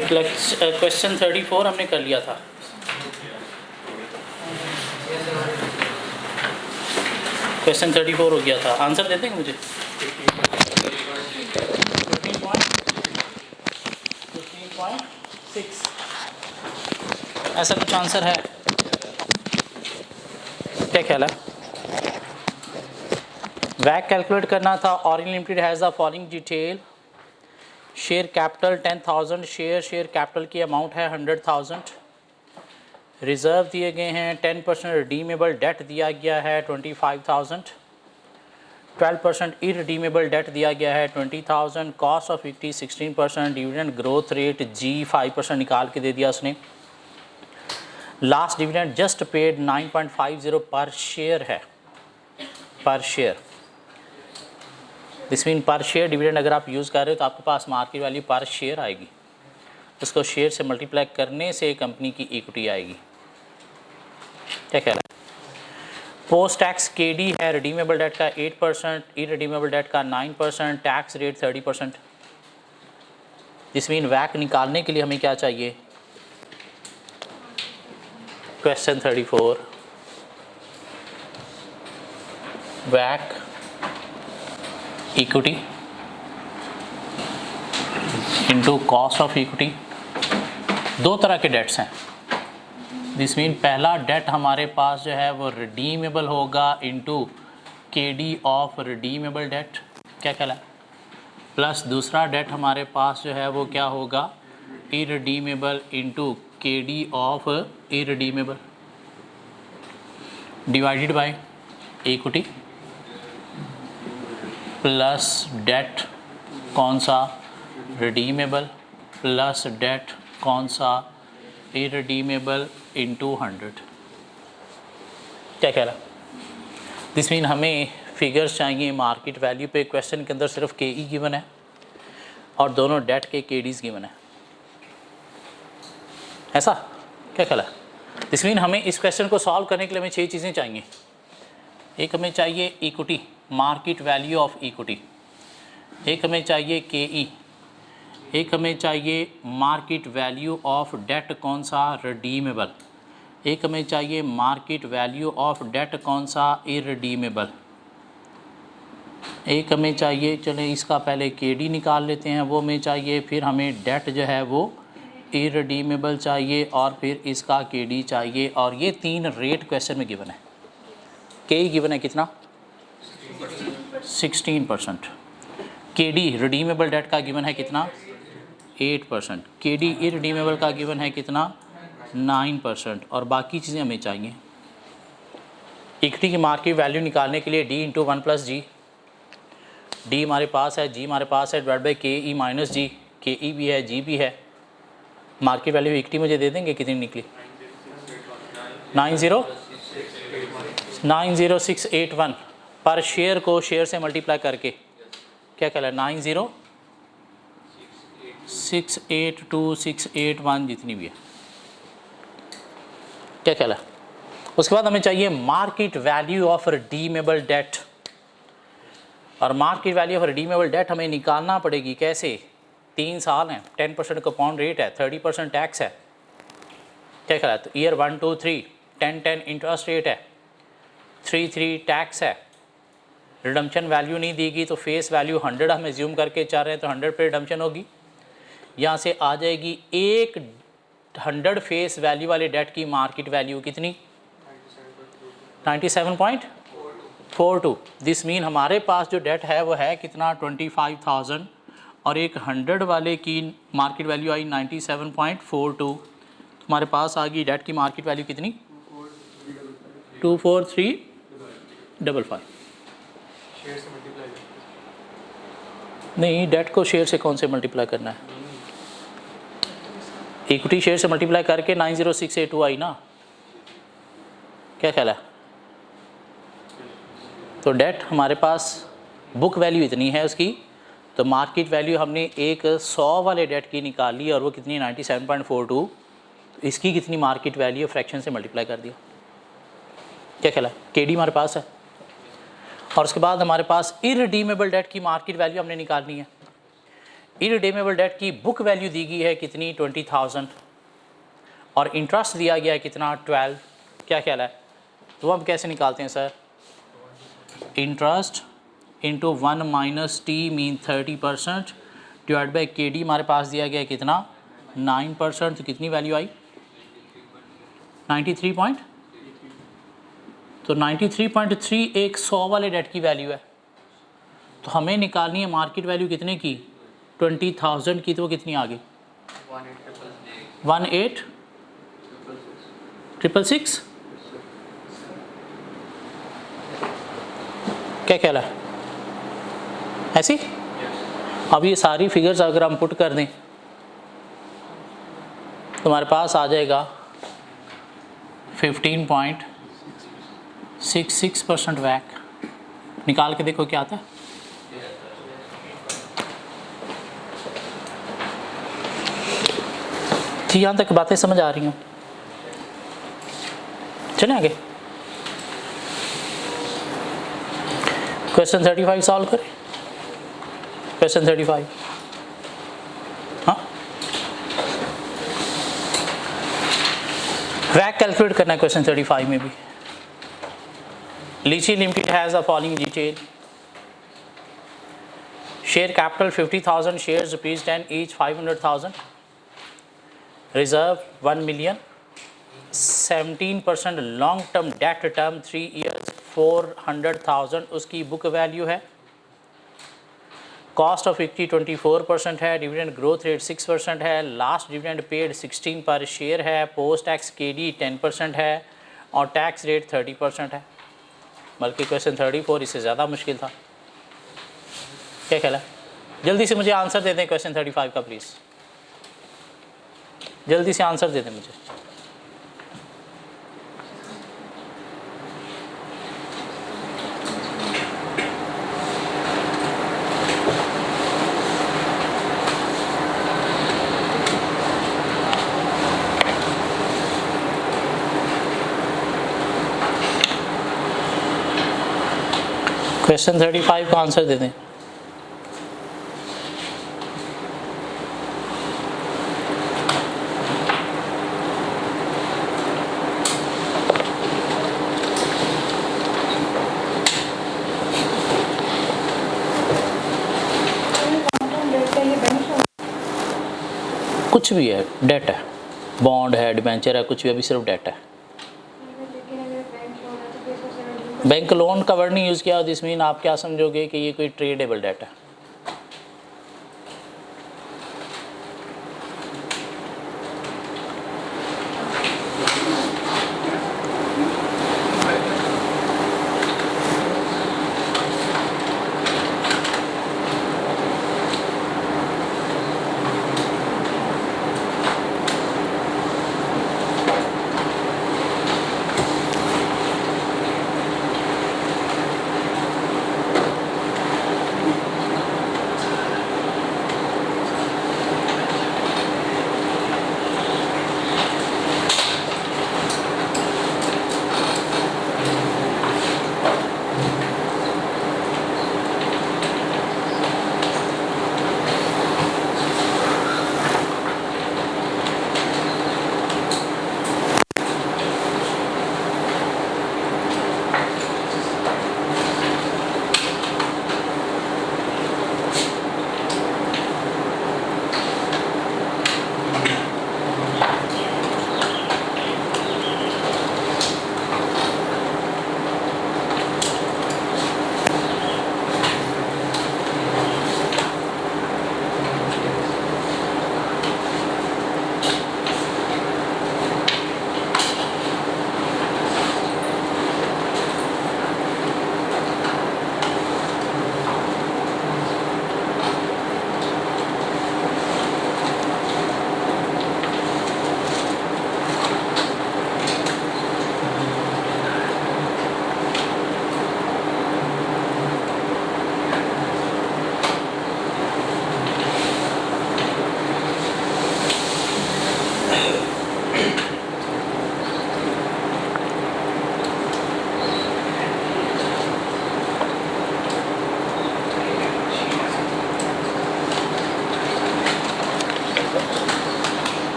Question 34 हमने कर लिया था। क्वेश्चन 34 हो गया था, आंसर दे देंगे मुझे? 15.6 ऐसा कुछ आंसर है, क्या ख्याल है? वैक कैलकुलेट करना था। Original limited has the following detail. Share capital 10,000, share capital की अमाउंट है 100,000। रिज़र्व दिए गए हैं 10%, रिडीमेबल डेट दिया गया है 25,000, 12% इरिडीमेबल डेट दिया गया है 20,000, cost of equity 16%, dividend growth rate g 5% निकाल के दे दिया उसने। लास्ट डिविडेंड जस्ट पेड 9.50 पर शेयर है, पर शेयर। दिस मीन पर शेयर डिविडेंड अगर आप यूज़ कर रहे हो तो आपके पास मार्केट वैल्यू पर शेयर आएगी, उसको शेयर से मल्टीप्लाई करने से कंपनी की इक्विटी आएगी। क्या कह रहा है? पोस्ट टैक्स केडी है, रिडीमेबल डेट का 8%, इरिडीमेबल डेट का 9%, टैक्स रेट 30%। दिस मीन वैक निकालने के लिए हमें क्या चाहिए? क्वेश्चन 34 वैक equity into cost of equity. दो तरह के डेट्स हैं। दिस मीन पहला डेट हमारे पास जो है वो रिडीमेबल होगा into KD of redeemable debt, क्या कहला है, प्लस दूसरा डेट हमारे पास जो है वो क्या होगा? Irredeemable into KD of irredeemable divided by equity plus debt कौन सा? रिडीमेबल प्लस डेट कौन सा? Irredeemable into 100। क्या कह रहा? दिस मीन हमें फिगर्स चाहिए मार्केट वैल्यू पे। क्वेश्चन के अंदर सिर्फ के ई गिवन है और दोनों डेट के केडीज गिवन है, ऐसा क्या कहला? दिस मीन हमें इस क्वेश्चन को सॉल्व करने के लिए हमें 6 चीज़ें चाहिए। एक हमें चाहिए equity, market value of equity. एक हमें चाहिए के ई। एक हमें चाहिए मार्केट वैल्यू ऑफ डेट कौन सा? रिडीमेबल। एक हमें चाहिए मार्केट वैल्यू ऑफ डेट कौन सा? इरिडीमेबल। एक हमें चाहिए, चलें इसका पहले केडी निकाल लेते हैं, वो हमें चाहिए। फिर हमें डेट जो है वो इरिडीमेबल चाहिए और फिर इसका केडी चाहिए। और ये 3 रेट क्वेश्चन में गिवन है। के ई गिवन है कितना? 16%। केडी रिडीमेबल डेट का गिवन है कितना? 8%। केडी इरिडीमेबल का गिवन है कितना? 9%। और बाकी चीज़ें हमें चाहिए। इक्विटी की मार्केट वैल्यू निकालने के लिए डी इंटू 1 प्लस जी। डी हमारे पास है, जी हमारे पास है, डिवाइड बाई के ई माइनस जी। के ई भी है, जी भी है। मार्केट वैल्यू इक्विटी मुझे दे देंगे कितनी निकली? 90681 पर शेयर को शेयर से मल्टीप्लाई करके क्या कहला? 9068261 जितनी भी है, क्या कहला? उसके बाद हमें चाहिए market value of redeemable debt. और market value of redeemable debt हमें निकालना पड़ेगी कैसे? 3 साल हैं, 10% कंपाउंड रेट है, 30% टैक्स है, क्या कहला? तो ईयर 1 2 3 10 इंटरेस्ट रेट है, 3 टैक्स है। रिडम्पशन वैल्यू नहीं देगी तो फेस वैल्यू 100 हम एज्यूम करके चल रहे हैं, तो 100 पे रिडम्पशन होगी। यहाँ से आ जाएगी 100 फेस वैल्यू वाले डेट की मार्केट वैल्यू कितनी? 97.42। दिस मीन हमारे पास जो डेट है वो है कितना? 25,000 और एक 100 वाले की मार्केट वैल्यू आई 97.42। हमारे पास आ गई डेट की मार्केट वैल्यू कितनी? 24355। नहीं, डेट को शेयर से कौन से मल्टीप्लाई करना है? इक्विटी शेयर से मल्टीप्लाई करके 90682 आई ना, क्या ख्याल है? तो डेट हमारे पास बुक वैल्यू इतनी है उसकी, तो मार्केट वैल्यू हमने एक 100 वाले डेट की निकाली और वो कितनी? 97.42। इसकी कितनी मार्केट वैल्यू? फ्रैक्शन से मल्टीप्लाई कर दिया, क्या ख्याल है? केडी हमारे पास है। और उसके बाद हमारे पास इरिडीमेबल डेट की मार्केट वैल्यू हमने निकालनी है। इरिडीमेबल डेट की बुक वैल्यू दी गई है कितनी 20,000 और इंटरेस्ट दिया गया है कितना 12। क्या ख्याल है? तो अब कैसे निकालते हैं sir? Interest into 1 minus T mean 30% divide by के डी हमारे पास दिया गया है कितना 9%। तो कितनी वैल्यू आई 93 पॉइंट। तो 93.3 एक 100 वाले डेट की वैल्यू है। तो हमें निकालनी है मार्केट वैल्यू कितने की 20,000 की। तो वो कितनी आ गई 18,666। क्या ख्याल है? ऐसी अब ये सारी फिगर्स अगर हम पुट कर दें तो हमारे पास आ जाएगा 15.66% वैक। निकाल के देखो क्या आता है। जी यहाँ तक बातें समझ आ रही हूँ? चलें आगे। क्वेश्चन 35 सॉल्व करें। क्वेश्चन 35 हाँ वैक कैलकुलेट करना है क्वेश्चन 35 में भी। लीची limited has the following detail. Share capital 50,000 shares rupees 10 each 500,000। Reserve 1 million. 17% long term date term 3 years 400,000 उसकी बुक वैल्यू है। कॉस्ट ऑफ इक्विटी 24% है। डिविडेंड ग्रोथ रेट 6% है। लास्ट डिविडेंड पेड 16 पर शेयर है। पोस्ट टैक्स केडी 10% है और tax rate 30% है। बल्कि क्वेश्चन 34 इससे ज़्यादा मुश्किल था। क्या ख्याल है? जल्दी से मुझे आंसर दे दें क्वेश्चन 35 का प्लीज़। जल्दी से आंसर दे दें मुझे। क्वेश्चन 35 का आंसर दे दें। कुछ भी है, डेट है, बॉन्ड है, डिबेंचर है, कुछ भी, अभी सिर्फ डेट है। बैंक लोन का वर्ड नहीं यूज़ किया। दिस मीन आप क्या समझोगे कि ये कोई ट्रेडेबल डेट है।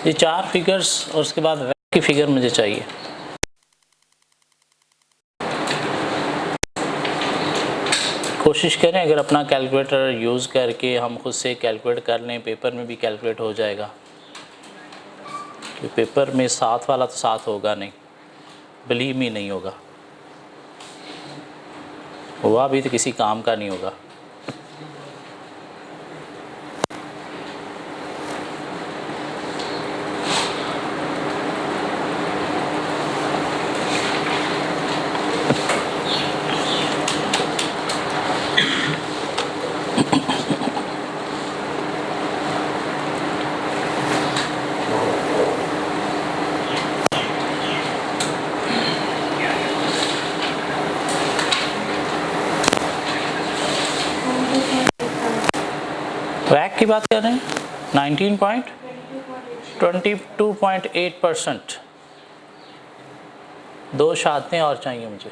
ये 4 फिगर्स और उसके बाद वैक की फिगर मुझे चाहिए। कोशिश करें अगर अपना कैलकुलेटर यूज़ करके हम खुद से कैलकुलेट कर लें, पेपर में भी कैलकुलेट हो जाएगा, कि पेपर में 7 वाला तो 7 होगा नहीं, बिलीव मी नहीं होगा, हुआ भी तो किसी काम का नहीं होगा। वैक की बात कर रहे हैं 22.8%। 2 शातें और चाहिए मुझे।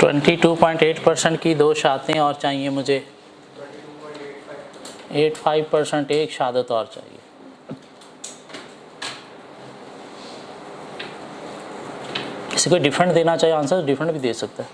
ट्वेंटी 2.8% की 2 शातें और चाहिए मुझे। 85% एक शहादत और चाहिए। किसी को डिफरेंट देना चाहिए आंसर, डिफरेंट भी दे सकता है।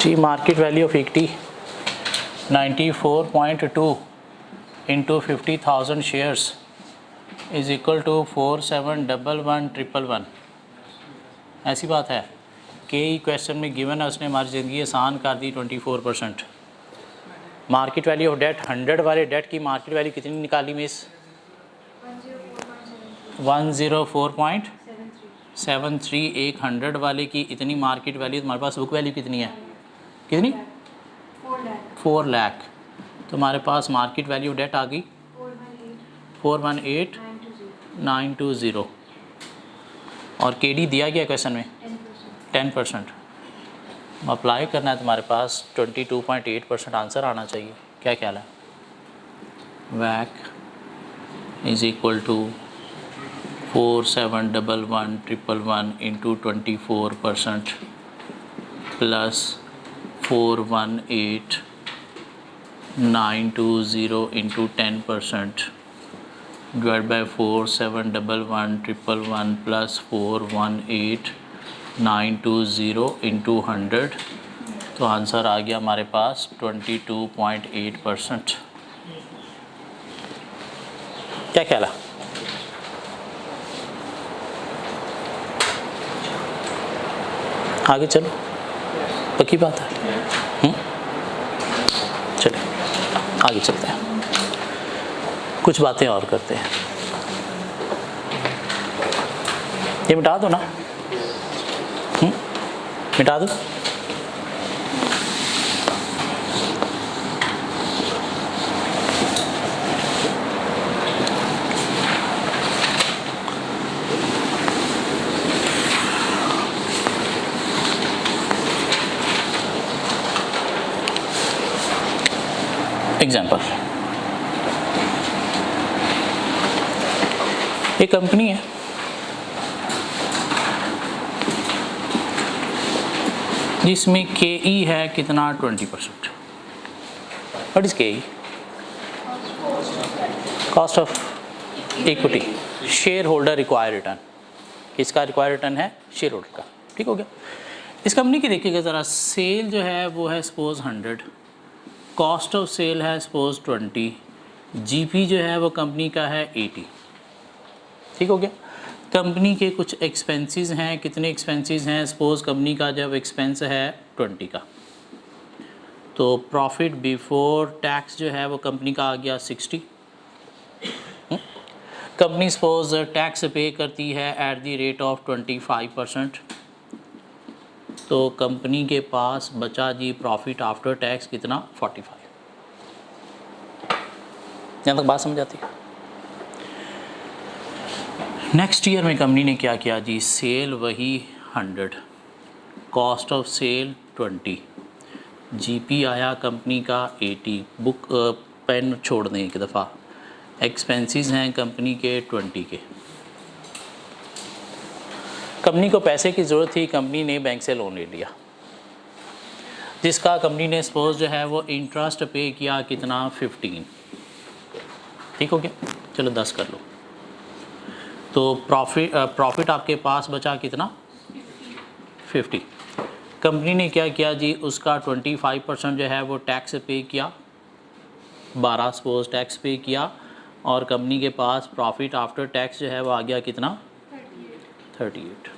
जी market value of equity 94.2 into 50,000 shares is equal to 4711,111। ऐसी बात है कि क्वेश्चन में गिवन है, उसने हमारी ज़िंदगी आसान कर दी। 24%। मार्केट वैल्यू ऑफ डेट 100 वाले डेट की मार्केट वैल्यू कितनी निकाली मिस? 104.73। एक 100 वाले की इतनी मार्केट वैल्यू, तुम्हारे पास बुक वैल्यू कितनी है? कितनी? 4 लाख। तो हमारे पास मार्केट वैल्यू डेट आ गई 418,920। और केडी दिया गया क्वेश्चन में 10%। अप्लाई करना है, तुम्हारे पास 22.8% आंसर आना चाहिए। क्या ख्याल है? वैक is equal to 4711,111 into 24% plus 418,920 into 10% divide by 4711,111 plus 418,920 into 100। तो आंसर आ गया हमारे पास 22.8%। क्या ख्याल है? आगे चलो, पक्की बात है। चलिए आगे चलते हैं, कुछ बातें और करते हैं। ये मिटा दो ना, मिटा दो। एग्जाम्पल, एक कंपनी है, जिसमें KE है कितना 20%। What is KE? Cost of equity, share holder required return. किसका रिक्वायर्ड रिटर्न है? शेयर होल्डर का। ठीक हो गया। इस कंपनी की देखिएगा ज़रा, सेल जो है वो है सपोज 100, कॉस्ट ऑफ सेल है सपोज 20, GP जो है वो कंपनी का है 80। ठीक हो गया। कंपनी के कुछ एक्सपेंसेस हैं, कितने एक्सपेंसेस हैं? सपोज कंपनी का जब एक्सपेंस है 20 का, तो प्रॉफिट बिफोर टैक्स जो है वो कंपनी का आ गया 60। कंपनी सपोज टैक्स पे करती है एट द रेट ऑफ 25%, तो कंपनी के पास बचा जी प्रॉफिट आफ्टर टैक्स कितना? 45। यहाँ तक बात समझ आती है? नेक्स्ट ईयर में कंपनी ने क्या किया जी? सेल वही 100, कॉस्ट ऑफ सेल 20, GP आया कंपनी का 80। बुक पेन छोड़ दें एक दफ़ा। एक्सपेंसेस हैं कंपनी के 20 के। कंपनी को पैसे की ज़रूरत थी, कंपनी ने बैंक से लोन ले लिया, जिसका कंपनी ने सपोज जो है वो इंटरेस्ट पे किया कितना? 15। ठीक हो गया। चलो 10 कर लो, तो प्रॉफिट आपके पास बचा कितना? 50। कंपनी ने क्या किया जी? उसका 25% जो है वो टैक्स पे किया, 12 सपोज टैक्स पे किया, और कंपनी के पास प्रॉफिट आफ्टर टैक्स जो है वो आ गया कितना? 38।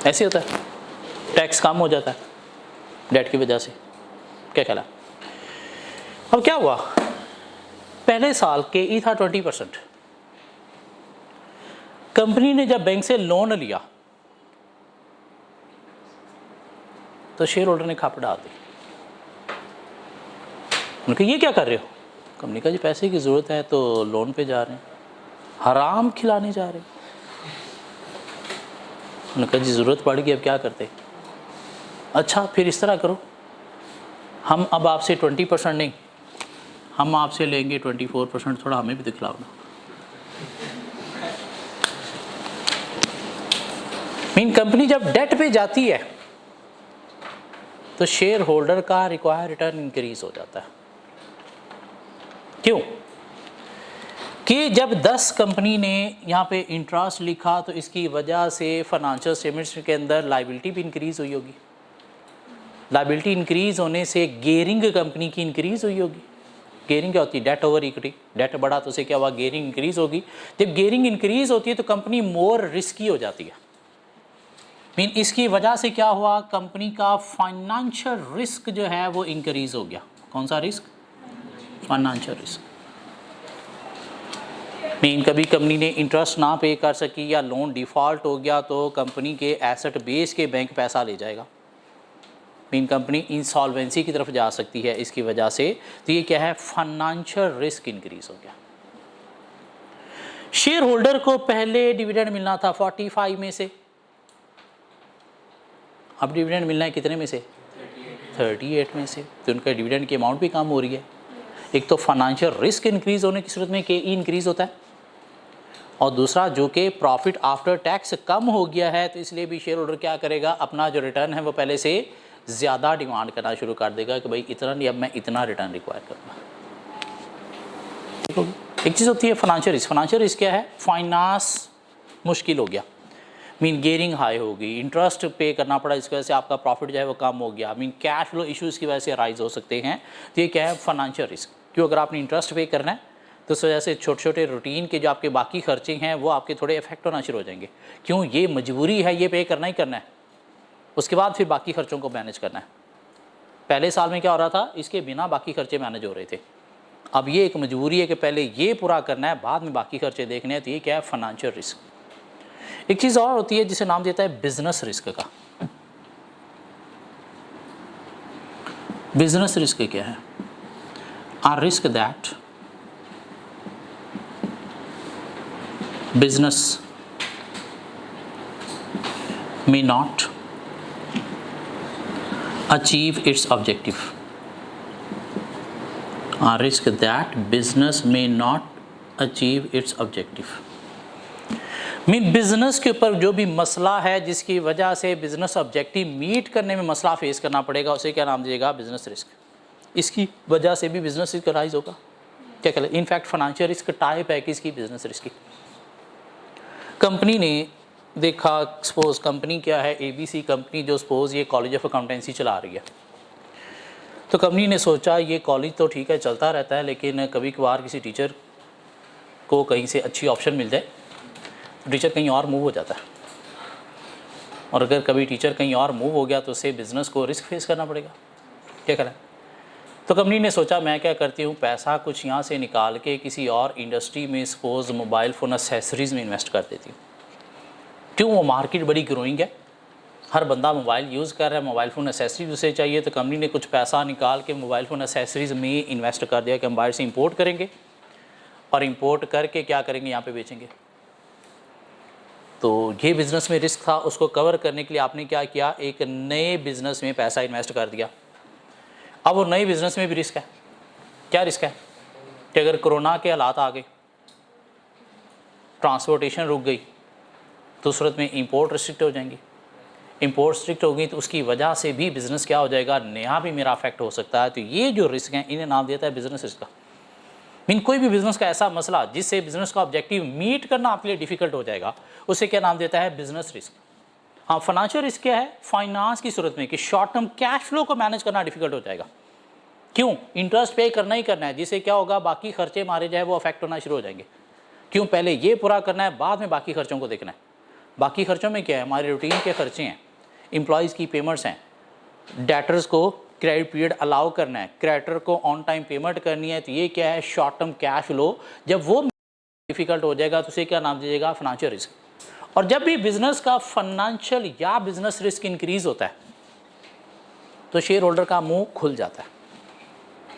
ऐसे होता है, टैक्स कम हो जाता है डेट की वजह से। क्या ख्याल है? अब क्या हुआ? पहले साल KE था 20%, कंपनी ने जब बैंक से लोन लिया तो शेयर होल्डर ने खाप डाल दी। उन्होंने कहा ये क्या कर रहे हो? कंपनी का जी पैसे की ज़रूरत है तो लोन पे जा रहे हैं, हराम खिलाने जा रहे हैं। उन्होंने कहा जी ज़रूरत पड़ गई, अब क्या करते? अच्छा फिर इस तरह करो, हम अब आपसे 20% नहीं, हम आपसे लेंगे 24%, थोड़ा हमें भी दिखलाओ ना। मीन कंपनी जब डेट पे जाती है तो शेयर होल्डर का रिक्वायर्ड रिटर्न इंक्रीज हो जाता है। क्यों? कि जब 10 कंपनी ने यहाँ पे इंटरेस्ट लिखा तो इसकी वजह से फाइनेंशियल स्टेटमेंट्स के अंदर लाइबिलिटी भी इंक्रीज हुई होगी। लाइबिलिटी इंक्रीज होने से गेयरिंग कंपनी की इंक्रीज हुई होगी। गेयरिंग क्या होती है? Date over equity. डेट बढ़ा तो उसे क्या हुआ? गेयरिंग इंक्रीज होगी। जब गेयरिंग इंक्रीज होती है तो कंपनी मोर रिस्की हो जाती है। मीन इसकी वजह से क्या हुआ? कंपनी का फाइनेंशियल रिस्क जो है वो इंक्रीज हो गया। कौन सा रिस्क? Financial risk. मीन कभी कंपनी ने इंटरेस्ट ना पे कर सकी या लोन डिफ़ॉल्ट हो गया तो कंपनी के एसेट बेस के बैंक पैसा ले जाएगा। मीन कंपनी इंसॉल्वेंसी की तरफ जा सकती है इसकी वजह से। तो ये क्या है? फाइनेंशियल रिस्क इंक्रीज हो गया। शेयर होल्डर को पहले डिविडेंड मिलना था 45 में से, अब डिविडेंड मिलना है कितने में से? 38 में से। तो उनका डिविडेंड की अमाउंट भी कम हो रही है। एक तो फाइनेंशियल रिस्क इंक्रीज होने की सूरत में KE इंक्रीज होता है, और दूसरा जो कि प्रॉफिट आफ्टर टैक्स कम हो गया है, तो इसलिए भी शेयर होल्डर क्या करेगा? अपना जो रिटर्न है वो पहले से ज़्यादा डिमांड करना शुरू कर देगा कि भाई इतना नहीं, अब मैं इतना रिटर्न रिक्वायर करूँगा। ठीक होगी। एक चीज़ होती है फाइनेंशियल रिस्क। फाइनेंशियल रिस्क क्या है? फाइनेंस मुश्किल हो गया, मीन गेयरिंग हाई हो गई, इंटरेस्ट पे करना पड़ा, इसकी वजह से आपका प्रॉफिट जो है वो कम हो गया, मीन कैश फ्लो इश्यूज़ की वजह से राइज हो सकते हैं। तो ये क्या है? Financial risk. क्यों? अगर आपने इंटरेस्ट पे करना है तो उस वजह से छोटे छोटे रूटीन के जो आपके बाकी खर्चे हैं वो आपके थोड़े इफेक्ट होना शुरू हो जाएंगे। क्यों? ये मजबूरी है, ये पे करना ही करना है, उसके बाद फिर बाकी खर्चों को मैनेज करना है। पहले साल में क्या हो रहा था? इसके बिना बाकी खर्चे मैनेज हो रहे थे। अब ये एक मजबूरी है कि पहले ये पूरा करना है, बाद में बाकी खर्चे देखने हैं। तो ये क्या है? Financial risk. एक चीज़ और होती है जिसे नाम देता है बिजनेस रिस्क का। बिजनेस रिस्क क्या है? आ risk that business may not achieve its objective। Risk that business may not achieve its objective. Mean business के ऊपर जो भी मसला है जिसकी वजह से बिजनेस ऑब्जेक्टिव मीट करने में मसला फेस करना पड़ेगा, उसे क्या नाम दिएगा? Business risk. इसकी वजह से भी बिजनेस रिस्क राइज होगा। क्या कहते हैं? इनफैक्ट फाइनेंशियल रिस्क टाइप है किसकी? बिजनेस रिस्क की। कंपनी ने देखा, सपोज कंपनी क्या है? ABC कंपनी, जो सपोज ये कॉलेज ऑफ अकाउंटेंसी चला रही है। तो कंपनी ने सोचा ये कॉलेज तो ठीक है चलता रहता है, लेकिन कभी कभार किसी टीचर को कहीं से अच्छी ऑप्शन मिल जाए तो टीचर कहीं और मूव हो जाता है, और अगर कभी टीचर कहीं और मूव हो गया तो उससे बिज़नेस को रिस्क फेस करना पड़ेगा। क्या करें? तो कंपनी ने सोचा मैं क्या करती हूँ, पैसा कुछ यहाँ से निकाल के किसी और इंडस्ट्री में, सपोज मोबाइल फ़ोन एक्सेसरीज़ में इन्वेस्ट कर देती हूँ। क्यों? वो मार्केट बड़ी ग्रोइंग है, हर बंदा मोबाइल यूज़ कर रहा है, मोबाइल फ़ोन एक्सेसरीज उसे चाहिए। तो कंपनी ने कुछ पैसा निकाल के मोबाइल फ़ोन एक्सेसरीज़ में इन्वेस्ट कर दिया कि हम बाहर से इंपोर्ट करेंगे और इंपोर्ट करके क्या करेंगे, यहाँ पे बेचेंगे। तो ये बिज़नेस में रिस्क था, उसको कवर करने के लिए आपने क्या किया? एक नए बिज़नेस में पैसा इन्वेस्ट कर दिया। अब वो नए बिज़नेस में भी रिस्क है। क्या रिस्क है? कि अगर कोरोना के हालात आ गए, ट्रांसपोर्टेशन रुक गई, तो उस सूरत में इंपोर्ट रिस्ट्रिक्ट हो जाएंगी। इंपोर्ट स्ट्रिक्ट हो गई तो उसकी वजह से भी बिज़नेस क्या हो जाएगा? नया भी मेरा अफेक्ट हो सकता है। तो ये जो रिस्क हैं इन्हें नाम देता है बिज़नेस रिस्क का। मीन कोई भी बिज़नेस का ऐसा मसला जिससे बिज़नेस का ऑब्जेक्टिव मीट करना आपके लिए डिफ़िकल्ट हो जाएगा, उसे क्या नाम देता है? Business risk. हाँ, फाइनेंशियल रिस्क क्या है? फाइनेंस की सूरत में कि शॉर्ट टर्म कैश फ्लो को मैनेज करना डिफ़िकल्ट हो जाएगा। क्यों? इंटरेस्ट पे करना ही करना है, जिससे क्या होगा? बाकी खर्चे मारे जाए वो अफेक्ट होना शुरू हो जाएंगे। क्यों? पहले ये पूरा करना है, बाद में बाकी खर्चों को देखना है। बाकी खर्चों में क्या है? हमारे रूटीन के खर्चे हैं, एम्प्लॉयज़ की पेमेंट्स हैं, डेटर्स को क्रेडिट पीरियड अलाउ करना है, क्रेडिटर को ऑन टाइम पेमेंट करनी है। तो ये क्या है? Short term cash flow. जब वो डिफ़िकल्ट हो जाएगा तो उसे क्या नाम दीजिएगा? Financial risk. और जब भी बिज़नेस का फाइनेंशियल या बिज़नेस रिस्क इंक्रीज़ होता है तो शेयर होल्डर का मुंह खुल जाता है,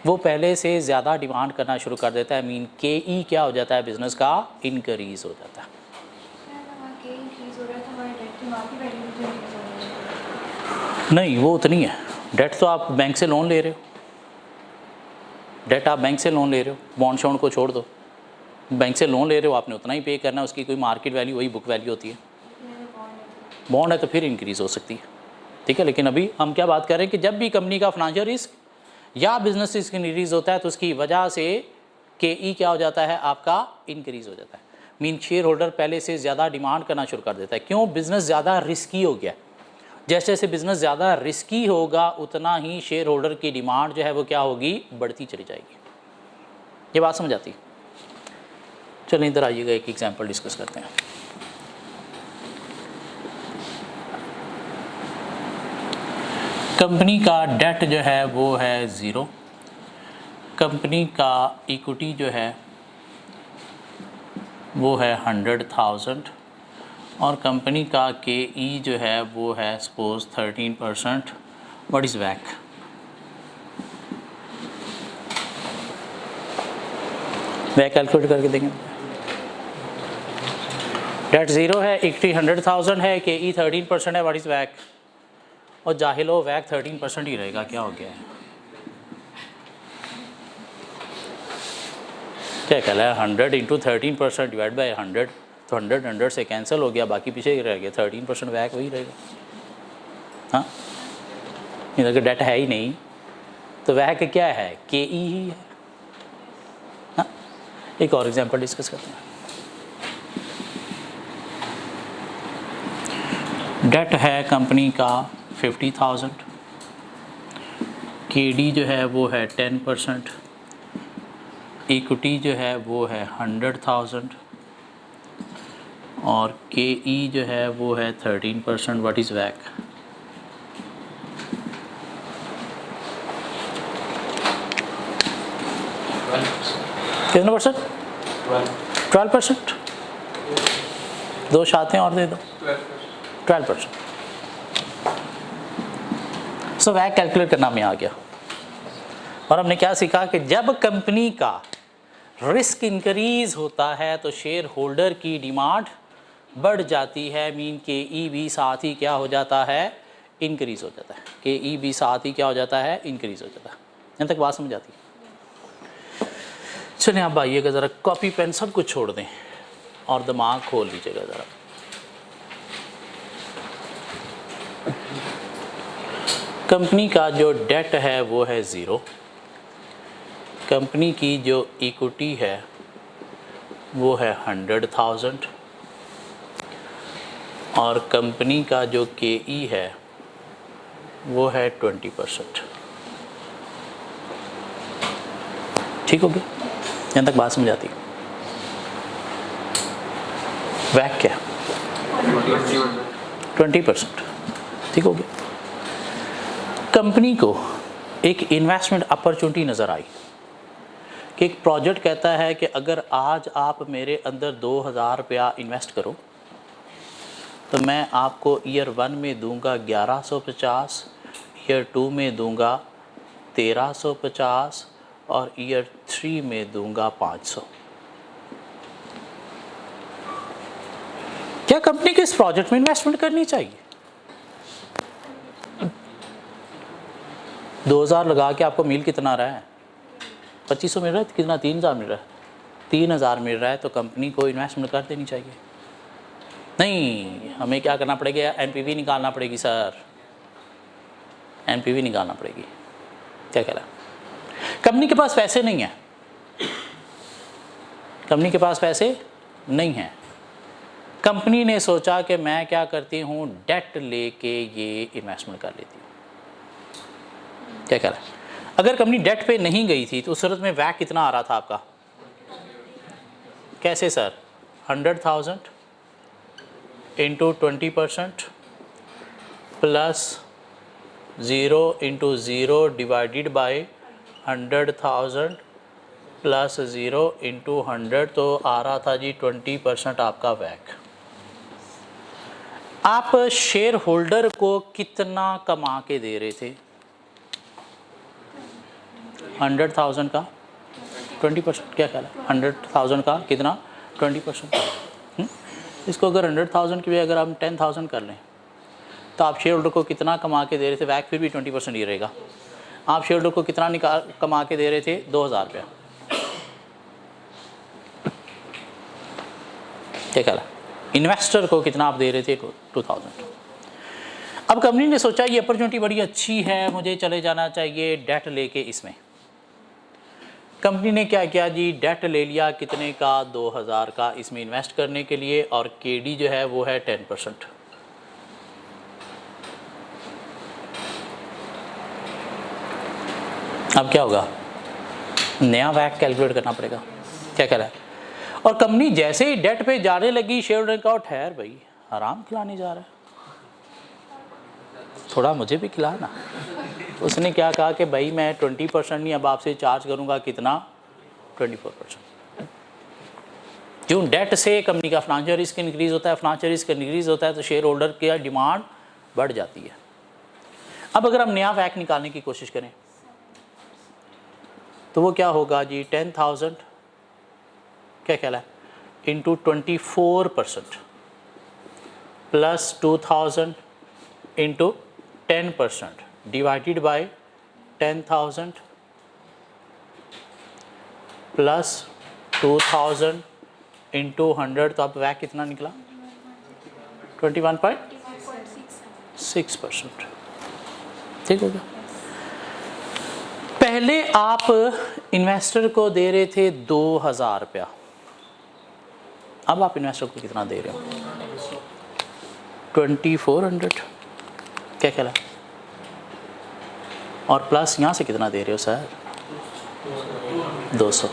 वो पहले से ज़्यादा डिमांड करना शुरू कर देता है। मीन KE क्या हो जाता है? बिज़नेस का इंक्रीज़ हो जाता है। नहीं, वो उतनी है। डेट तो आप बैंक से लोन ले रहे हो, डेट आप बैंक से लोन ले रहे हो, बॉन्ड शॉन्ड को छोड़ दो, बैंक से लोन ले रहे हो, आपने उतना ही पे करना है, उसकी कोई मार्केट वैल्यू वही बुक वैल्यू होती है। बॉन्ड है तो फिर इंक्रीज़ हो सकती है, ठीक है। लेकिन अभी हम क्या बात कर रहे हैं कि जब भी कंपनी का फाइनेंशियल रिस्क या बिजनेस रिस्क इंक्रीज़ होता है तो उसकी वजह से KE क्या हो जाता है? आपका इंक्रीज़ हो जाता है। मीन शेयर होल्डर पहले से ज़्यादा डिमांड करना शुरू कर देता है। क्यों? बिज़नेस ज़्यादा रिस्की हो गया। जैसे जैसे बिज़नेस ज़्यादा रिस्की होगा उतना ही शेयर होल्डर की डिमांड जो है वो क्या होगी? बढ़ती चली जाएगी। ये बात समझ आती? चलिए इधर आइएगा, एक एग्जांपल डिस्कस करते हैं। कंपनी का डेट जो है वो है 0, कंपनी का इक्विटी जो है वो है 100,000 और कंपनी का KE जो है वो है suppose 13%। What is WACC? WACC calculate करके देंगे। डेट 0 है, इक्विटी 100,000 है, KE 13% है। What is WACC? और जाहिल हो WACC 13% ही रहेगा। क्या हो गया है? क्या कहला है? 100 इंटू 13% डिवाइड बाई 100, तो 100 से कैंसिल हो गया, बाकी पीछे ही रह गया। 13% WACC वही रहेगा। हाँ, अगर डेट है ही नहीं तो WACC क्या है? KE ही है। हाँ, एक और एग्जांपल डिस्कस करते हैं। डेट है कंपनी का 50,000, KD जो है वो है 10%, इक्विटी जो है वो है 100,000 और KE जो है वो है 13%। What is WACC? कितना परसेंट? 12%। दो शातें और दे दो। 12%। सो WACC कैलकुलेट करना में आ गया। और हमने क्या सीखा कि जब कंपनी का रिस्क इंक्रीज होता है तो शेयर होल्डर की डिमांड बढ़ जाती है। मीन KE भी साथ ही क्या हो जाता है? इंक्रीज हो जाता है। KE भी साथ ही क्या हो जाता है? इंक्रीज हो जाता है। यहाँ तक बात समझ आती है? चलिए आप आइएगा ज़रा, कॉपी पेन सब कुछ छोड़ दें और दिमाग खोल लीजिएगा ज़रा। कंपनी का जो डेट है वो है 0, कंपनी की जो इक्विटी है वो है 100,000 और कंपनी का जो KE है वो है 20%। ठीक हो गया? यहाँ तक बात समझ आती है? वैक क्या? 20%। ठीक हो गया? कंपनी को एक इन्वेस्टमेंट अपॉर्चुनिटी नज़र आई कि एक प्रोजेक्ट कहता है कि अगर आज आप मेरे अंदर 2,000 रुपया इन्वेस्ट करो तो मैं आपको ईयर 1 में दूंगा 1150, ईयर 2 में दूंगा 1350 और ईयर 3 में दूंगा 500। क्या कंपनी को इस प्रोजेक्ट में इन्वेस्टमेंट करनी चाहिए? 2,000 लगा के आपको मिल कितना रहा है? 2500 मिल रहा है, कितना? 3,000 मिल रहा है। 3,000 मिल रहा है तो कंपनी को इन्वेस्टमेंट कर देनी चाहिए। नहीं, हमें क्या करना पड़ेगा? NPV निकालना पड़ेगी सर, NPV निकालना पड़ेगी। क्या कह रहा है? कंपनी के पास पैसे नहीं है, कंपनी के पास पैसे नहीं है। कंपनी ने सोचा कि मैं क्या करती हूँ, डेट लेके ये इन्वेस्टमेंट कर लेती हूँ। क्या कह रहा है? अगर कंपनी डेट पे नहीं गई थी तो उस सूरत में वैक कितना आ रहा था आपका? कैसे sir? 100,000 into 20% plus 0 into 0 divided by 100,000 plus 0 into 100, तो आ रहा था जी 20% आपका वैक। आप शेयर होल्डर को कितना कमा के दे रहे थे? 100,000 का 20%। क्या ख्याल है? 100,000 का कितना? 20%। इसको अगर 100,000 की भी अगर हम 10,000 कर लें तो आप शेयर होल्डर को कितना कमा के दे रहे थे? वैक फिर भी 20% ही रहेगा। आप शेयर होल्डर को कितना कमा के दे रहे थे? 2,000 रुपया। क्या ख्याल है? इन्वेस्टर को कितना आप दे रहे थे? 2,000। अब कंपनी ने सोचा ये अपॉर्चुनिटी बड़ी अच्छी है, मुझे चले जाना चाहिए डेट लेके इसमें। कंपनी ने क्या किया जी? डेट ले लिया कितने का? 2,000 का इसमें इन्वेस्ट करने के लिए और KD जो है वो है 10%। अब क्या होगा? नया वैक कैलकुलेट करना पड़ेगा। क्या कह रहा है? और कंपनी जैसे ही डेट पे जाने लगी, शेयर होल्डर का ठहर भाई, आराम खिलाने जा रहा है, थोड़ा मुझे भी खिला ना। उसने क्या कहा कि भाई मैं 20% नहीं अब आपसे चार्ज करूंगा, कितना? 24%। क्यों? डेट से कंपनी का फाइनेंशियल रिस्क इंक्रीज होता है, फाइनेंशियल रिस्क इंक्रीज होता है तो शेयर होल्डर की डिमांड बढ़ जाती है। अब अगर हम नया वैक निकालने की कोशिश करें तो वो क्या होगा जी? 10,000 क्या कहला है? Into 24% plus 2,000 into 10% divided by 10,000 plus 2,000 into 100, तो अब वैक कितना निकला? 21.6%। ठीक हो गया? पहले आप इन्वेस्टर को दे रहे थे 2,000 रुपया, अब आप इन्वेस्टर को कितना दे रहे हो? 2,400। क्या कहला? और प्लस यहाँ से कितना दे रहे हो सर? 200।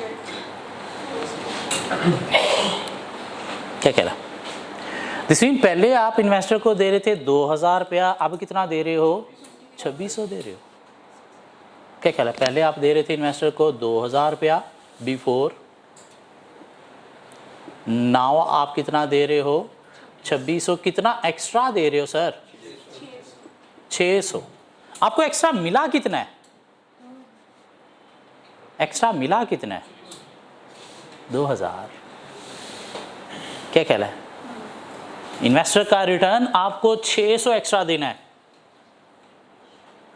क्या कहला? दिस मीन पहले आप इन्वेस्टर को दे रहे थे 2,000 रुपया, अब कितना दे रहे हो? 2,600 दे रहे हो। क्या कहला? पहले आप दे रहे थे इन्वेस्टर को 2,000 रुपया बिफोर, नाउ आप कितना दे रहे हो? 2,600। कितना एक्स्ट्रा दे रहे हो सर? 600। आपको एक्स्ट्रा मिला कितना है? एक्स्ट्रा मिला कितना है? 2,000। क्या कहला है? इन्वेस्टर का रिटर्न आपको 600 एक्स्ट्रा देना है,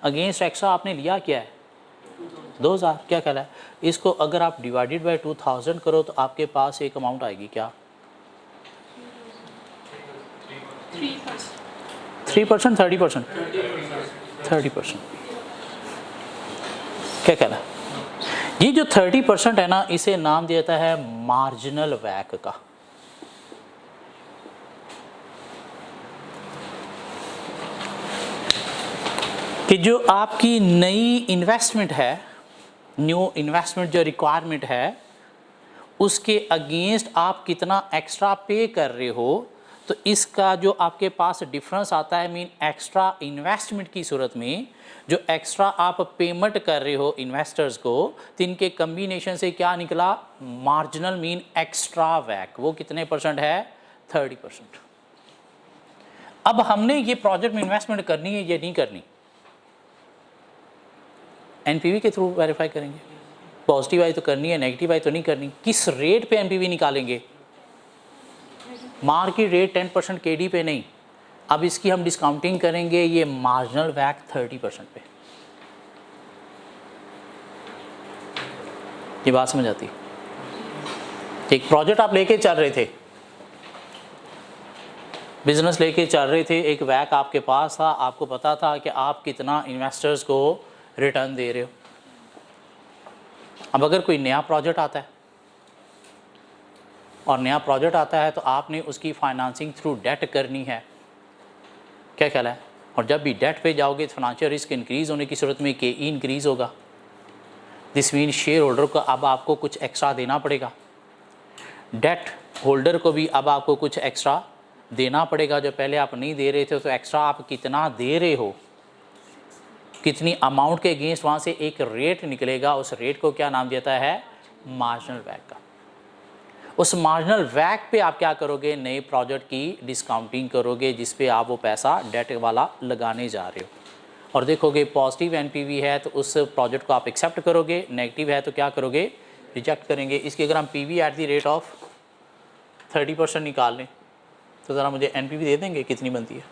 अगेंस्ट एक्स्ट्रा आपने लिया क्या है? 2000 क्या ख्याल है? इसको अगर आप डिवाइडेड बाय 2000 करो तो आपके पास एक अमाउंट आएगी क्या? 3%, 30%, 30%। क्या ख्याल है? ये जो 30% है ना, इसे नाम दिया जाता है मार्जिनल वैक का। कि जो आपकी नई इन्वेस्टमेंट है, न्यू इन्वेस्टमेंट जो रिक्वायरमेंट है, उसके अगेंस्ट आप कितना एक्स्ट्रा पे कर रहे हो, तो इसका जो आपके पास डिफरेंस आता है मीन एक्स्ट्रा इन्वेस्टमेंट की सूरत में जो एक्स्ट्रा आप पेमेंट कर रहे हो इन्वेस्टर्स को, तो इनके कम्बिनेशन से क्या निकला? मार्जिनल मीन एक्स्ट्रा वैक। वो कितने परसेंट है? 30%। अब हमने ये प्रोजेक्ट में इन्वेस्टमेंट करनी है या नहीं करनी? एनपीवी के थ्रू वेरीफाई करेंगे। पॉजिटिव आई तो करनी है, नेगेटिव आई तो नहीं करनी। किस रेट पे एनपीवी निकालेंगे? मार्केट रेट 10% केडी पे नहीं। अब इसकी हम डिस्काउंटिंग करेंगे ये मार्जिनल वैक 30% पे। ये बात समझ आती? एक प्रोजेक्ट आप लेके चल रहे थे, बिजनेस लेके चल रहे थे, एक वैक आपके पास था, आपको पता था कि आप कितना इन्वेस्टर्स को रिटर्न दे रहे हो। अब अगर कोई नया प्रोजेक्ट आता है और नया प्रोजेक्ट आता है तो आपने उसकी फाइनेंसिंग थ्रू डेट करनी है। क्या ख्याल है? और जब भी डेट पे जाओगे तो फाइनेंशियल रिस्क इंक्रीज़ होने की सूरत में के ई इंक्रीज़ होगा। दिस मीन शेयर होल्डर को अब आपको कुछ एक्स्ट्रा देना पड़ेगा, डेट होल्डर को भी अब आपको कुछ एक्स्ट्रा देना पड़ेगा जो पहले आप नहीं दे रहे थे। तो एक्स्ट्रा आप कितना दे रहे हो, कितनी अमाउंट के अगेंस्ट वहाँ से एक रेट निकलेगा, उस रेट को क्या नाम देता है? मार्जिनल वैक का। उस मार्जिनल वैक पे आप क्या करोगे? नए प्रोजेक्ट की डिस्काउंटिंग करोगे जिस पे आप वो पैसा डेट वाला लगाने जा रहे हो। और देखोगे पॉजिटिव एनपीवी है तो उस प्रोजेक्ट को आप एक्सेप्ट करोगे, नेगेटिव है तो क्या करोगे? रिजेक्ट करेंगे। इसकी अगर हम PV at the rate of 30% निकाल लें तो ज़रा मुझे एनपीवी दे देंगे कितनी बनती है?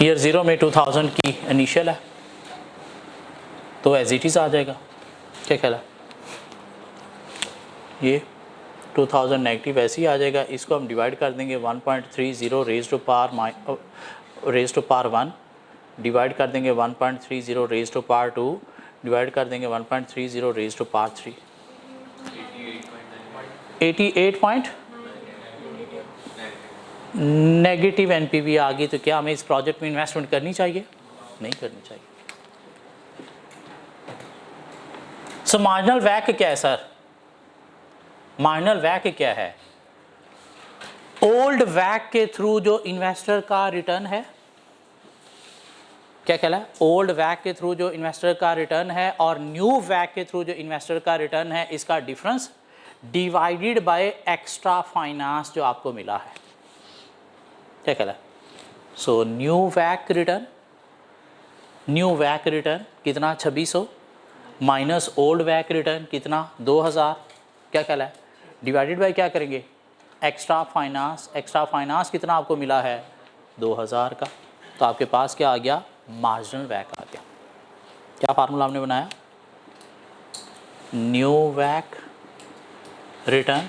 ईयर 0 में 2000 की इनिशियल है तो एज इट इज़ आ जाएगा। क्या ख्याल है? ये 2000 नेगेटिव ऐसे ही आ जाएगा। इसको हम डिवाइड कर देंगे 1.30 रेज टू पावर 1, डिवाइड कर देंगे 1.30 रेज टू पावर 2, डिवाइड कर देंगे 1.30 raise to power 3। 88 point negative NPV आ गई। तो क्या हमें इस प्रोजेक्ट में इन्वेस्टमेंट करनी चाहिए? नहीं करनी चाहिए। सो मार्जिनल वैक क्या है सर? मार्जिनल वैक क्या है? ओल्ड वैक के थ्रू जो इन्वेस्टर का रिटर्न है। क्या कहला है? ओल्ड वैक के थ्रू जो इन्वेस्टर का रिटर्न है और न्यू वैक के थ्रू जो इन्वेस्टर का रिटर्न है, इसका difference divided by extra finance जो आपको मिला है। क्या कहला है? So new वैक return, new वैक return कितना? 2600 माइनस ओल्ड वैक रिटर्न कितना? 2000। क्या कहला है? डिवाइडेड बाय क्या करेंगे? Extra finance. एक्स्ट्रा फाइनेंस कितना आपको मिला है? 2000 का। तो आपके पास क्या आ गया? मार्जिनल वैक आ गया। क्या फार्मूला हमने बनाया? New वैक return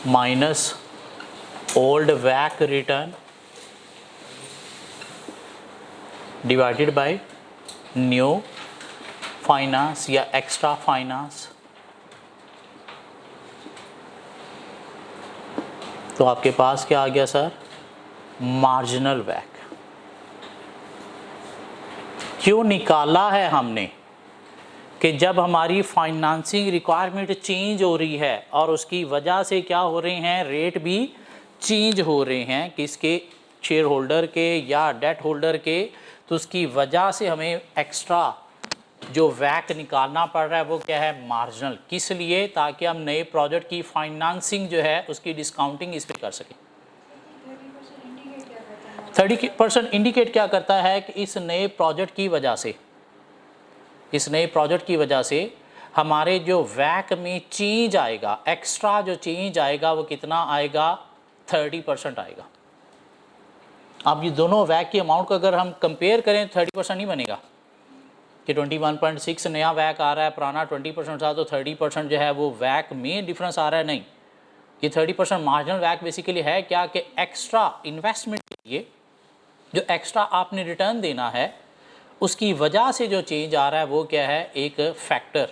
minus old वैक return divided by new finance या एक्स्ट्रा फाइनेंस। तो आपके पास क्या आ गया सर? मार्जिनल वैक। क्यों निकाला है हमने? कि जब हमारी फाइनेंसिंग रिक्वायरमेंट चेंज हो रही है और उसकी वजह से क्या हो रहे हैं? रेट भी चेंज हो रहे हैं। किसके? शेयर होल्डर के या डेट होल्डर के। तो उसकी वजह से हमें एक्स्ट्रा जो वैक निकालना पड़ रहा है वो क्या है? मार्जिनल। किस लिए? ताकि हम नए प्रोजेक्ट की फाइनेंसिंग जो है उसकी डिस्काउंटिंग इस पर कर सकें। 30% इंडिकेट क्या करता है? कि इस नए प्रोजेक्ट की वजह से, इस नए प्रोजेक्ट की वजह से हमारे जो वैक में चेंज आएगा, एक्स्ट्रा जो चेंज आएगा वो कितना आएगा? 30% आएगा। अब ये दोनों वैक की अमाउंट को अगर हम कंपेयर करें 30% नहीं बनेगा कि 21.6 नया वैक आ रहा है, पुराना 20% था, तो 30% जो है वो वैक में डिफरेंस आ रहा है। नहीं, ये 30% मार्जिनल वैक बेसिकली है क्या कि एक्स्ट्रा इन्वेस्टमेंट के लिए जो एक्स्ट्रा आपने रिटर्न देना है उसकी वजह से जो चेंज आ रहा है वो क्या है, एक फैक्टर,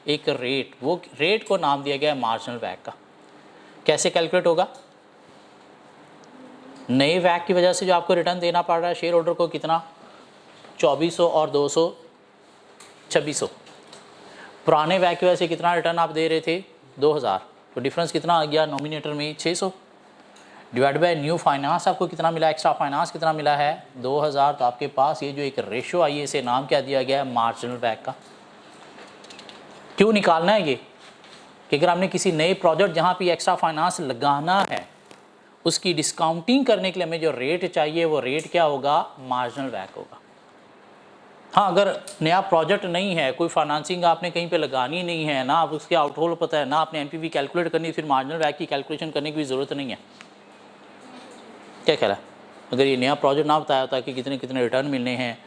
एक रेट, वो रेट को नाम दिया गया है मार्जिनल वैक का। कैसे कैलकुलेट होगा? नए वैक की वजह से जो आपको रिटर्न देना पड़ रहा है शेयर होल्डर को कितना, 2400 और 200 2600। पुराने वैक की वजह से कितना रिटर्न आप दे रहे थे, 2000, तो डिफरेंस कितना आ गया नॉमिनेटर में, 600 डिवाइड बाय न्यू फाइनेंस आपको कितना मिला, एक्स्ट्रा फाइनेंस कितना मिला है, 2000। तो आपके पास ये जो एक रेशो आई है इसे नाम क्या दिया गया है, मार्जिनल वैक का। क्यों निकालना है ये कि अगर हमने किसी नए प्रोजेक्ट जहाँ पे एक्स्ट्रा फाइनेंस लगाना है उसकी डिस्काउंटिंग करने के लिए हमें जो रेट चाहिए वो रेट क्या होगा, मार्जिनल वैक होगा। हाँ, अगर नया प्रोजेक्ट नहीं है, कोई फाइनेंसिंग आपने कहीं पे लगानी नहीं है, ना आप उसके आउटहोल पता है, ना आपने एनपीवी कैलकुलेट करनी, फिर मार्जिनल वैक की कैलकुलेशन करने की भी ज़रूरत नहीं है। क्या कह रहा है? अगर ये नया प्रोजेक्ट ना बताया होता कि कितने कितने रिटर्न मिलने हैं,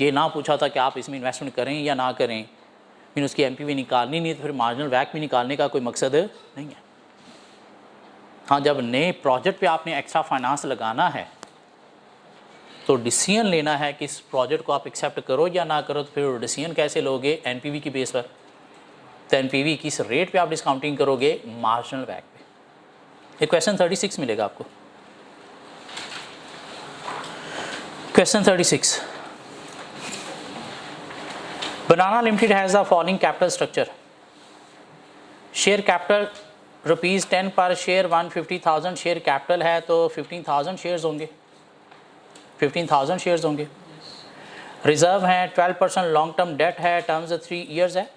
ये ना पूछा था कि आप इसमें इन्वेस्टमेंट करें या ना करें, फिर उसकी एनपीवी निकालनी नहीं, तो फिर मार्जिनल वैक भी निकालने का कोई मकसद नहीं है। हाँ, जब नए प्रोजेक्ट पे आपने एक्स्ट्रा फाइनेंस लगाना है तो डिसीजन लेना है कि इस प्रोजेक्ट को आप एक्सेप्ट करो या ना करो, तो फिर डिसीजन कैसे लोगे, एनपीवी की बेस पर। तो एनपीवी किस रेट पे आप डिस्काउंटिंग करोगे, मार्जिनल वैक पे। ये क्वेश्चन 36 मिलेगा आपको। Question 36, banana limited has the following capital structure. Share capital ₹10 पर शेयर, 150,000 शेयर कैपिटल है तो 15,000 शेयर्स होंगे, 15,000 शेयर्स होंगे। रिजर्व है 12%, लॉन्ग टर्म डेट है, टर्म्स 3 ईयर्स है,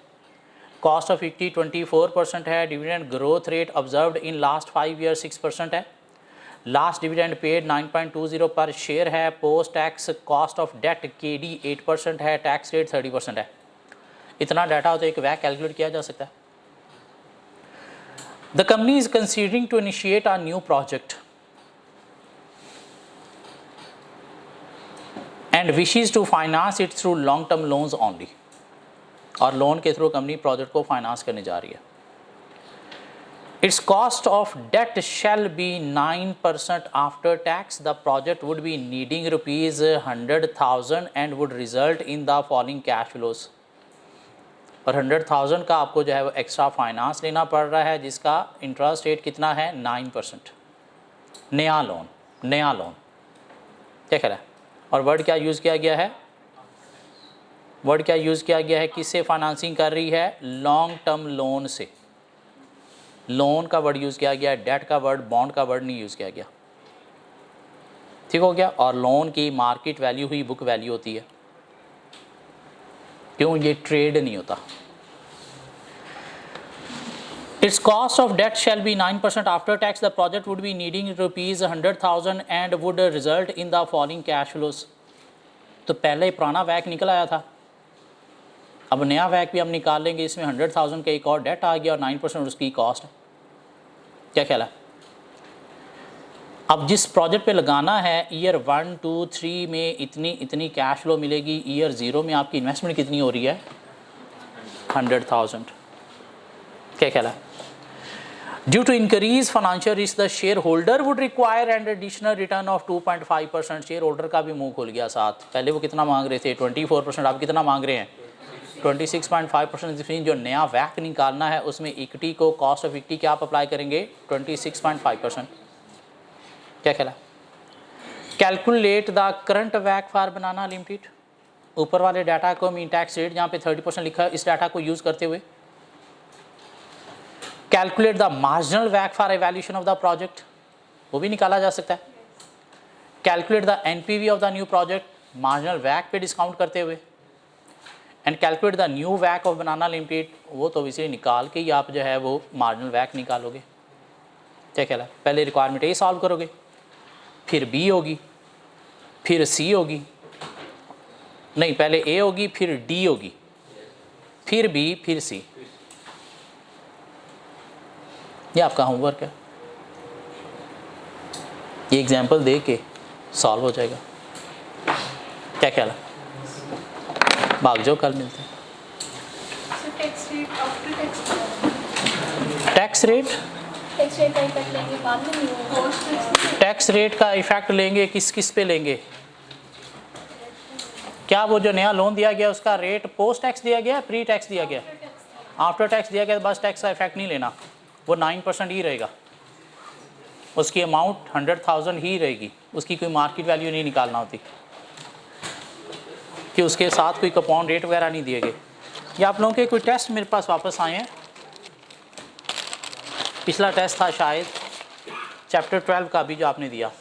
कॉस्ट ऑफ इक्विटी 24% है, dividend growth rate observed in last 5 year 6% है, लास्ट डिविडेंड पेड 9.20 पर शेयर है, post tax cost of debt KD 8% है, टैक्स रेट 30% है। इतना डाटा हो तो एक वैक कैलकुलेट किया जा सकता है। The company is considering to initiate a new project and wishes to finance it through long term loans only. और लोन के थ्रू कंपनी प्रोजेक्ट को फाइनेंस करने जा रही है। Its cost of debt shall be 9% after tax. The project would be needing ₹100,000 and would result in the following cash flows. और 100,000 का आपको जो है वो एक्स्ट्रा फाइनेंस लेना पड़ रहा है जिसका इंटरेस्ट रेट कितना है, 9%। नया लोन, नया लोन क्या कह रहा है? और वर्ड क्या यूज़ किया गया है, वर्ड क्या यूज़ किया गया है, किससे फाइनेंसिंग कर रही है, लॉन्ग टर्म लोन से। लोन का वर्ड यूज़ किया गया, डेट का वर्ड, बॉन्ड का वर्ड नहीं यूज़ किया गया। ठीक हो गया। और लोन की मार्केट वैल्यू हुई बुक वैल्यू होती है, क्यों, ये ट्रेड नहीं होता। Its cost of debt shall be 9% after tax. The project would be needing ₹100,000 and would result in the following cash flows. तो पहले पुराना वैक निकल आया था, अब नया वैक भी हम निकाल लेंगे। इसमें 100,000 का एक और डेट आ गया और 9% उसकी कॉस्ट है। क्या ख्याल है? अब जिस प्रोजेक्ट पे लगाना है, ईयर 1, 2, 3 में इतनी कैश फ्लो मिलेगी, ईयर 0 में आपकी इन्वेस्टमेंट कितनी हो रही है, 100,000। क्या ख्याल है? Due to increased financial risk, the shareholder would require an additional return of 2.5%। Share holder का भी मुंह खुल गया साथ। पहले वो कितना मांग रहे थे, 24%, आप कितना मांग रहे हैं, 26.5%। जो नया वैक निकालना है उसमें इक्विटी को, कॉस्ट ऑफ इक्विटी क्या आप अप्लाई करेंगे, 26.5%। क्या ख्याल है? कैलकुलेट द करंट वैक फॉर बनाना लिमिटेड। ऊपर वाले डाटा को मीन टैक्स रेट जहाँ पे 30% लिखा है, इस डाटा को यूज़ करते हुए कैलकुलेट द मार्जिनल वैक for evaluation of the project, वो भी निकाला जा सकता है। Calculate the NPV of the new project, marginal वैक पे डिस्काउंट करते हुए। एंड कैलकुलेट द न्यू वैक ऑफ बनाना लिमिटेड, वो तो इसे निकाल के ही आप जो है वो मार्जिनल वैक निकालोगे। क्या कहला, पहले रिक्वायरमेंट ए सॉल्व करोगे, फिर बी होगी, फिर सी होगी, नहीं पहले ए होगी, फिर डी होगी, फिर बी, फिर सी। ये आपका होमवर्क है। ये एग्जाम्पल दे के सॉल्व हो जाएगा। क्या ख्याल है? भाग जाओ, कल मिलते हैं। Tax rate after tax tax rate का इफेक्ट लेंगे बाद में, नहीं होगा। टैक्स रेट का इफेक्ट लेंगे किस किस पे लेंगे? क्या वो जो नया लोन दिया गया उसका रेट पोस्ट टैक्स दिया गया, प्री टैक्स दिया गया? आफ्टर टैक्स दिया गया तो बस टैक्स का इफेक्ट नहीं लेना, वो 9% ही रहेगा, उसकी अमाउंट 100,000 ही रहेगी, उसकी कोई मार्केट वैल्यू नहीं निकालना होती कि उसके साथ कोई कूपन रेट वगैरह नहीं दिए गए। ये आप लोगों के कोई टेस्ट मेरे पास वापस आए हैं, पिछला टेस्ट था शायद चैप्टर 12 का भी जो आपने दिया,